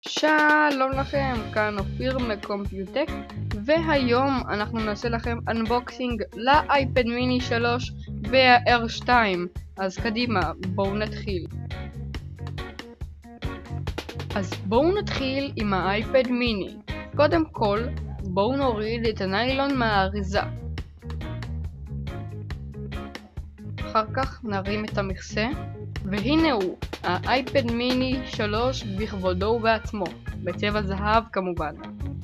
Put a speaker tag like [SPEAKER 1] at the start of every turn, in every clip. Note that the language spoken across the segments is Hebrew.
[SPEAKER 1] שלום לכם, כאן אופיר מקומפיוטק, והיום אנחנו נעשה לכם אנבוקסינג לאייפד מיני 3 וה-R2. אז קדימה, בואו נתחיל. אז בואו נתחיל עם האייפד מיני. קודם כל, בואו נוריד את הניילון מהאריזה. אחר כך נרים את המכסה, והנה הוא, האייפד מיני 3 בכבודו ובעצמו, בצבע זהב כמובן.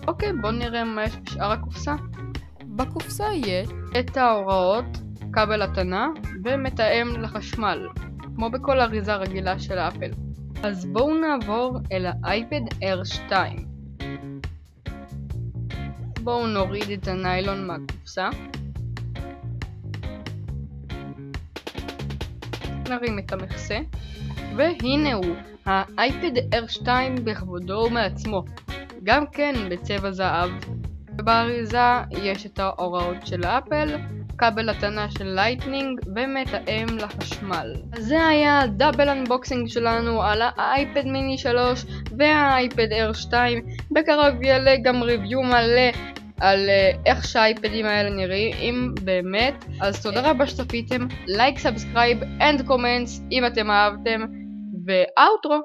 [SPEAKER 1] אוקיי, בואו נראה מה יש בשאר הקופסה.
[SPEAKER 2] בקופסה יש
[SPEAKER 1] את ההוראות, כבל התנה ומתאם לחשמל, כמו בכל אריזה רגילה של אפל. אז בואו נעבור אל האייפד R2. בואו נוריד את הניילון מהקופסה. נרים את המכסה, והנה הוא, האייפד R2 בכבודו מעצמו, גם כן בצבע זהב. ובאריזה יש את ההוראות של אפל, כבל התנה של לייטנינג ומתאם לחשמל. אז זה היה הדאבל אנבוקסינג שלנו על האייפד מיני 3 והאייפד R2. בקרוב יעלה גם ריוויו מלא על איך שהאייפדים האלה נראים באמת. אז תודה רבה שצפיתם, לייק, סאבסקרייב and comments אם אתם אהבתם, ואוטרו.